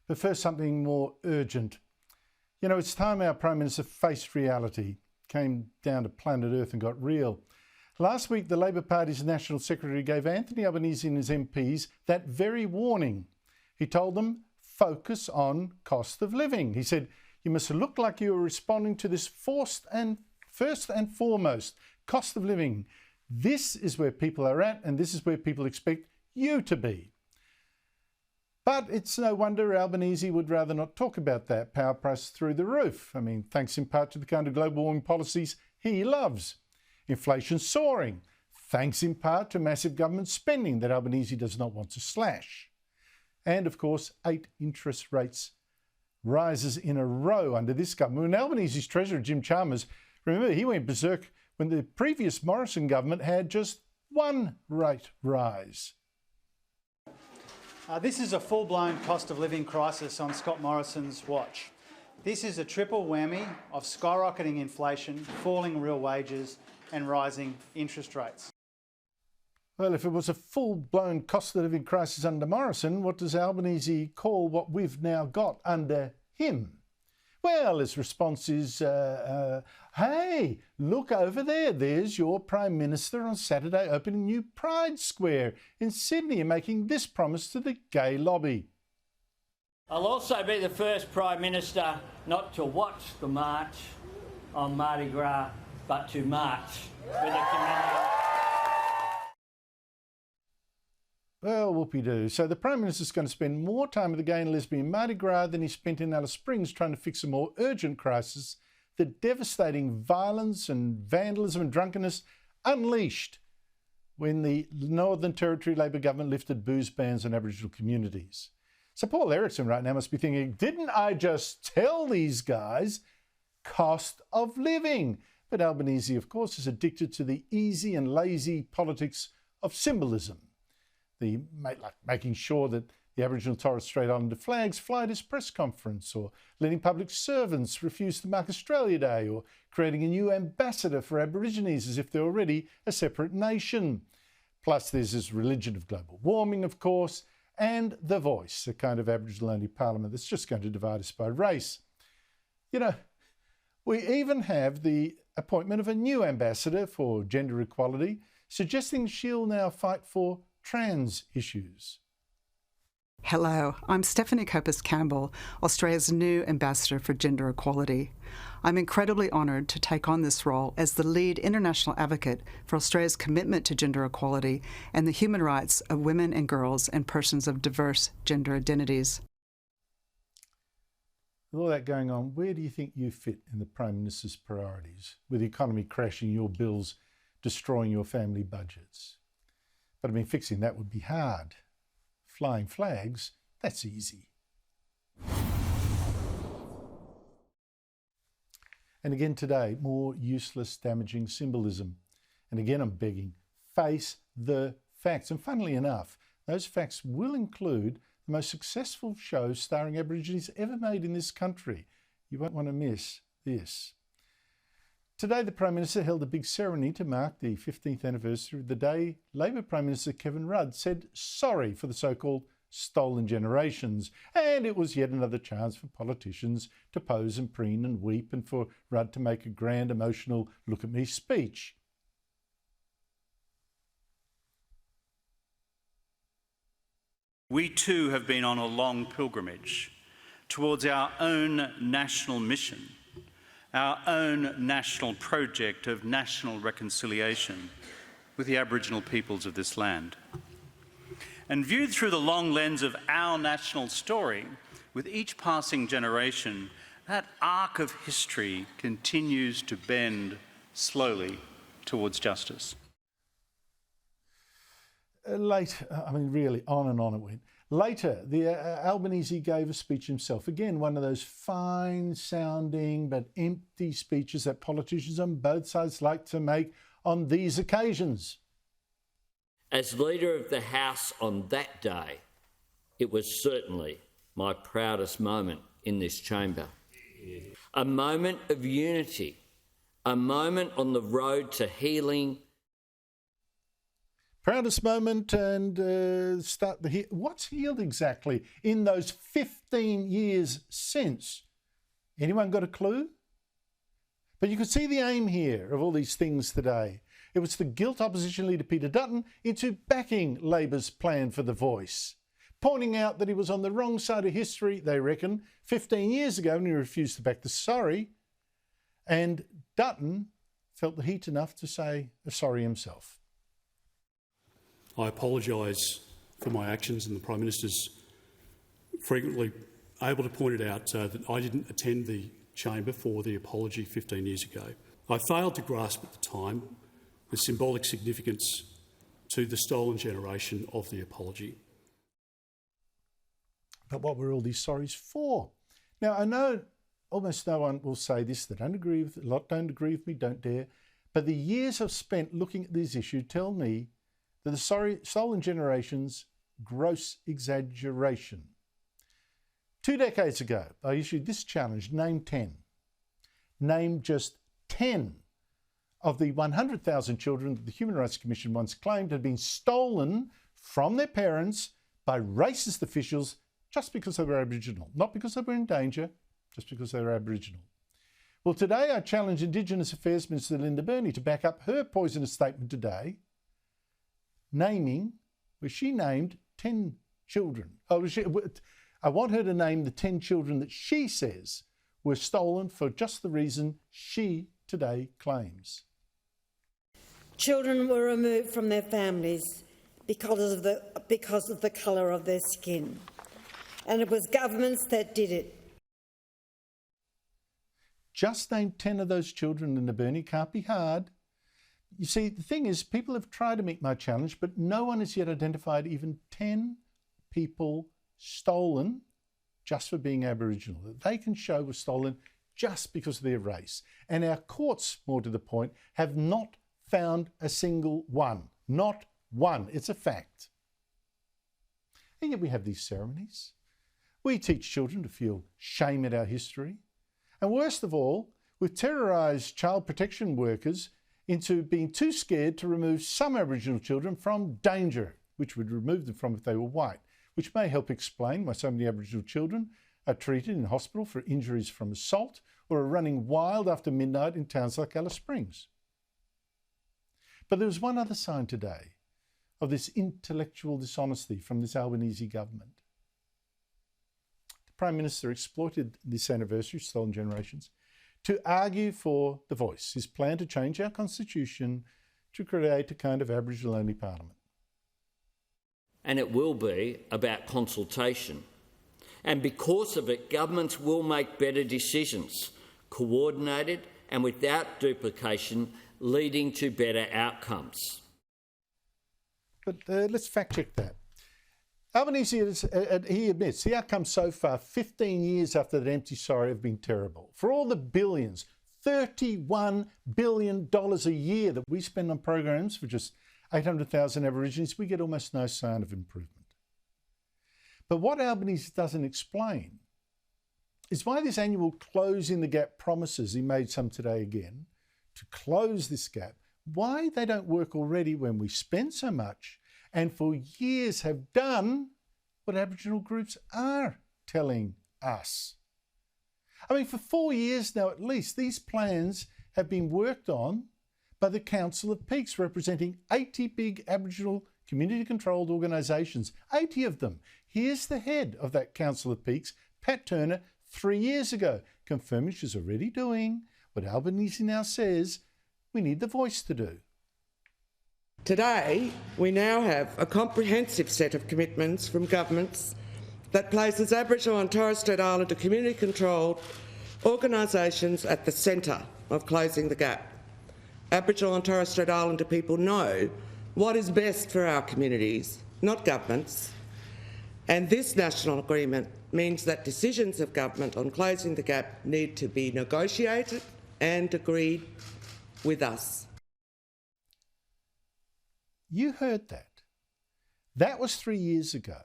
But first, something more urgent. You know, it's time our Prime Minister faced reality, came down to planet Earth and got real. Last week, the Labor Party's National Secretary gave Anthony Albanese and his MPs that very warning. He told them, focus on cost of living. He said, you must look like you are responding to this first and foremost, cost of living. This is where people are at, and this is where people expect you to be. But it's no wonder Albanese would rather not talk about that. Power prices through the roof. I mean, thanks in part to the kind of global warming policies he loves. Inflation soaring, thanks in part to massive government spending that Albanese does not want to slash. And of course, 8 interest rates rises in a row under this government. And Albanese's Treasurer, Jim Chalmers, remember, he went berserk when the previous Morrison government had just 1 rate rise. This is a full-blown cost of living crisis on Scott Morrison's watch. This is a triple whammy of skyrocketing inflation, falling real wages and rising interest rates. Well, if it was a full-blown cost of living crisis under Morrison, what does Albanese call what we've now got under him? Well, his response is, hey, look over there. There's your Prime Minister on Saturday opening new Pride Square in Sydney and making this promise to the gay lobby. I'll also be the first Prime Minister not to watch the march on Mardi Gras, but to march with the community. Well, whoopie-doo. So the Prime Minister's going to spend more time with the gay and lesbian Mardi Gras than he spent in Alice Springs trying to fix a more urgent crisis, the devastating violence and vandalism and drunkenness unleashed when the Northern Territory Labor government lifted booze bans on Aboriginal communities. So Paul Erickson right now must be thinking, didn't I just tell these guys cost of living? But Albanese, of course, is addicted to the easy and lazy politics of symbolism. Like making sure that the Aboriginal Torres Strait Islander flags fly at his press conference, or letting public servants refuse to mark Australia Day, or creating a new ambassador for Aborigines as if they're already a separate nation. Plus there's this religion of global warming, of course, and The Voice, a kind of Aboriginal-only parliament that's just going to divide us by race. You know, we even have the appointment of a new ambassador for gender equality, suggesting she'll now fight for trans issues. Hello, I'm Stephanie Copus-Campbell, Australia's new Ambassador for Gender Equality. I'm incredibly honoured to take on this role as the lead international advocate for Australia's commitment to gender equality and the human rights of women and girls and persons of diverse gender identities. With all that going on, where do you think you fit in the Prime Minister's priorities, with the economy crashing, your bills destroying your family budgets? But I mean, fixing that would be hard. Flying flags, that's easy. And again today, more useless, damaging symbolism. And again, I'm begging, face the facts. And funnily enough, those facts will include the most successful show starring Aborigines ever made in this country. You won't want to miss this. Today, the Prime Minister held a big ceremony to mark the 15th anniversary of the day Labor Prime Minister Kevin Rudd said sorry for the so-called stolen generations. And it was yet another chance for politicians to pose and preen and weep, and for Rudd to make a grand, emotional look-at-me speech. We too have been on a long pilgrimage towards our own national mission, our own national project of national reconciliation with the Aboriginal peoples of this land. And viewed through the long lens of our national story, with each passing generation, that arc of history continues to bend slowly towards justice. Really, on and on it went. Later, Albanese gave a speech himself. Again, one of those fine-sounding but empty speeches that politicians on both sides like to make on these occasions. As Leader of the House on that day, it was certainly my proudest moment in this chamber. A moment of unity, a moment on the road to healing. Proudest moment and start the what's healed exactly in those 15 years since? Anyone got a clue? But you could see the aim here of all these things today. It was to guilt opposition leader Peter Dutton into backing Labor's plan for the voice, pointing out that he was on the wrong side of history, they reckon, 15 years ago when he refused to back the sorry, and Dutton felt the heat enough to say sorry himself. I apologise for my actions, and the Prime Minister's frequently able to point it out that I didn't attend the chamber for the apology 15 years ago. I failed to grasp at the time the symbolic significance to the stolen generation of the apology. But what were all these sorries for? Now, I know almost no one will say this, they don't agree with it, a lot don't agree with me, don't dare, but the years I've spent looking at this issue tell me that the stolen generation's gross exaggeration. 2 decades ago, I issued this challenge, name 10. Name just 10 of the 100,000 children that the Human Rights Commission once claimed had been stolen from their parents by racist officials just because they were Aboriginal. Not because they were in danger, just because they were Aboriginal. Well, today I challenge Indigenous Affairs Minister Linda Burney to back up her poisonous statement today, naming, where she named 10 children. I want her to name the 10 children that she says were stolen for just the reason she today claims. Children were removed from their families because of the colour of their skin, and it was governments that did it. Just name 10 of those children, Linda Burney. Can't be hard. You see, the thing is, people have tried to meet my challenge, but no one has yet identified even 10 people stolen just for being Aboriginal, that they can show were stolen just because of their race. And our courts, more to the point, have not found a single one. Not one. It's a fact. And yet we have these ceremonies. We teach children to feel shame at our history. And worst of all, we've terrorised child protection workers into being too scared to remove some Aboriginal children from danger, which would remove them from if they were white, which may help explain why so many Aboriginal children are treated in hospital for injuries from assault or are running wild after midnight in towns like Alice Springs. But there was one other sign today of this intellectual dishonesty from this Albanese government. The Prime Minister exploited this anniversary, Stolen Generations, to argue for the voice, his plan to change our constitution to create a kind of Aboriginal-only parliament. And it will be about consultation. And because of it, governments will make better decisions, coordinated and without duplication, leading to better outcomes. But let's fact check that. Albanese, he admits, the outcomes so far, 15 years after that empty sorry, have been terrible. For all the billions, $31 billion a year that we spend on programs for just 800,000 Aborigines, we get almost no sign of improvement. But what Albanese doesn't explain is why this annual closing the gap promises, he made some today again, to close this gap, why they don't work already when we spend so much and for years have done what Aboriginal groups are telling us. I mean, for 4 years now at least, these plans have been worked on by the Council of Peaks, representing 80 big Aboriginal community-controlled organisations, 80 of them. Here's the head of that Council of Peaks, Pat Turner, 3 years ago, confirming she's already doing what Albanese now says we need the voice to do. Today, we now have a comprehensive set of commitments from governments that places Aboriginal and Torres Strait Islander community-controlled organisations at the centre of closing the gap. Aboriginal and Torres Strait Islander people know what is best for our communities, not governments. And this national agreement means that decisions of government on closing the gap need to be negotiated and agreed with us. You heard that. That was 3 years ago.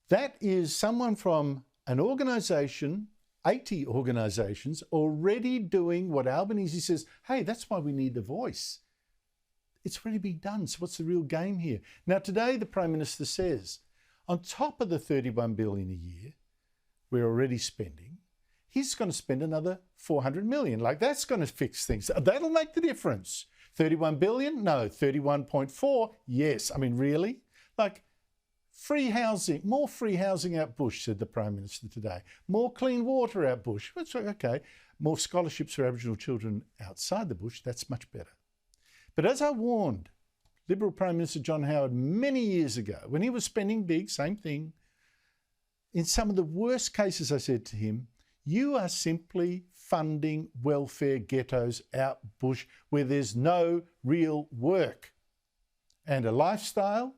That is someone from an organisation, 80 organisations, already doing what Albanese says, hey, that's why we need the voice. It's already been done. So what's the real game here? Now, today, the Prime Minister says, on top of the $31 billion a year we're already spending, he's going to spend another $400 million. Like, that's going to fix things. That'll make the difference. 31 billion? No. 31.4? Yes. I mean, really? Like, free housing, more free housing out bush, said the Prime Minister today. More clean water out bush. That's okay. More scholarships for Aboriginal children outside the bush. That's much better. But as I warned Liberal Prime Minister John Howard many years ago, when he was spending big, same thing, in some of the worst cases, I said to him, you are simply funding welfare ghettos out bush where there's no real work. And a lifestyle,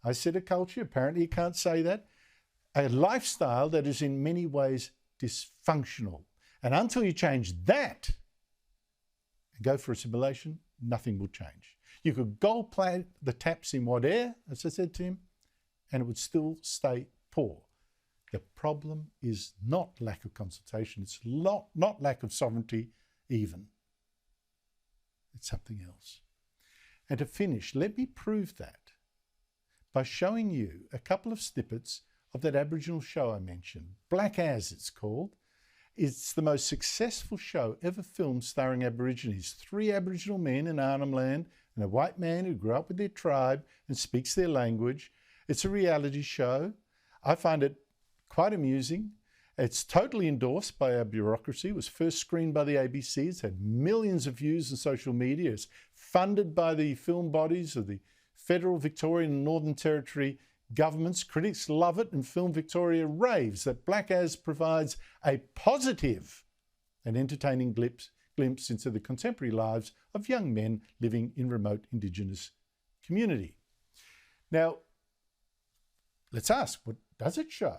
I said a culture, apparently you can't say that, a lifestyle that is in many ways dysfunctional. And until you change that and go for assimilation, nothing will change. You could gold plate the taps in what air, as I said to him, and it would still stay poor. The problem is not lack of consultation. It's not lack of sovereignty even. It's something else. And to finish, let me prove that by showing you a couple of snippets of that Aboriginal show I mentioned. Black As, it's called. It's the most successful show ever filmed starring Aborigines. 3 Aboriginal men in Arnhem Land and a white man who grew up with their tribe and speaks their language. It's a reality show. I find it quite amusing. It's totally endorsed by our bureaucracy. It was first screened by the ABC. It's had millions of views on social media. It's funded by the film bodies of the Federal, Victorian and Northern Territory governments. Critics love it, and Film Victoria raves that Black As provides a positive and entertaining glimpse into the contemporary lives of young men living in remote Indigenous community. Now, let's ask, what does it show?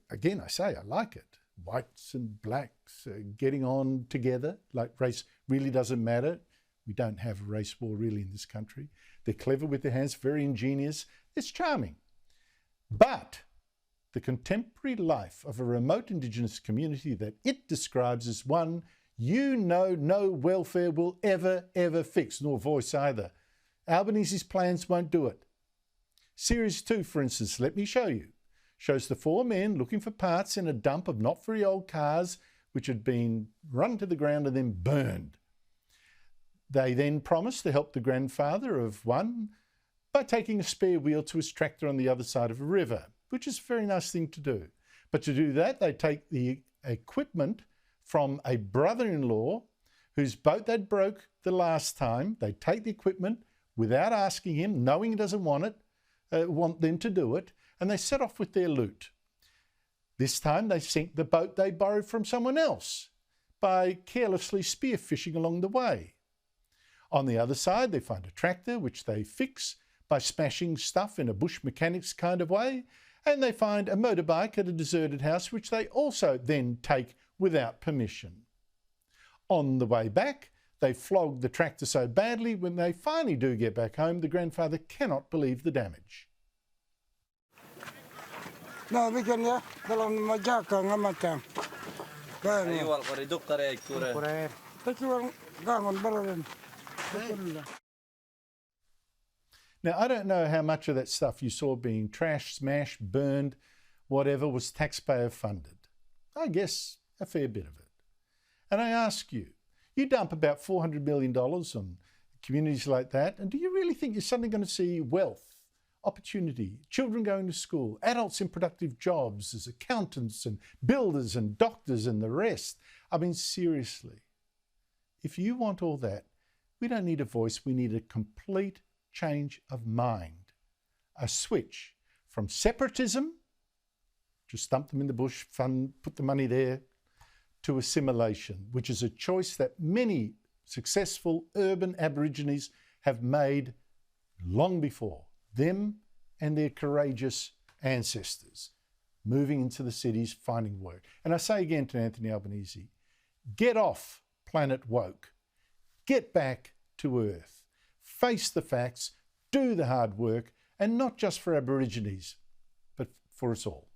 Again, I say I like it. Whites and blacks getting on together, like race really doesn't matter. We don't have a race war really in this country. They're clever with their hands, very ingenious. It's charming. But the contemporary life of a remote Indigenous community that it describes as one no welfare will ever fix, nor voice either. Albanese's plans won't do it. Series 2, for instance, let me show you, shows the 4 men looking for parts in a dump of not very old cars which had been run to the ground and then burned. They then promised to help the grandfather of one by taking a spare wheel to his tractor on the other side of a river, which is a very nice thing to do. But to do that, they take the equipment from a brother-in-law whose boat they'd broke the last time. They take the equipment without asking him, knowing he doesn't want them to do it, and they set off with their loot. This time they sink the boat they borrowed from someone else by carelessly spearfishing along the way. On the other side, they find a tractor which they fix by smashing stuff in a bush mechanics kind of way, and they find a motorbike at a deserted house which they also then take without permission. On the way back, they flog the tractor so badly when they finally do get back home, the grandfather cannot believe the damage. No, we can dalam majak macam. Now, I don't know how much of that stuff you saw being trashed, smashed, burned, whatever, was taxpayer funded. I guess a fair bit of it. And I ask you, you dump about $400 million on communities like that, and do you really think you're suddenly going to see wealth, opportunity, children going to school, adults in productive jobs as accountants and builders and doctors and the rest? I mean, seriously, if you want all that, we don't need a voice, we need a complete change of mind. A switch from separatism, just dump them in the bush, put the money there, to assimilation, which is a choice that many successful urban Aborigines have made long before, them and their courageous ancestors, moving into the cities, finding work. And I say again to Anthony Albanese, get off planet woke, get back to earth, face the facts, do the hard work, and not just for Aborigines, but for us all.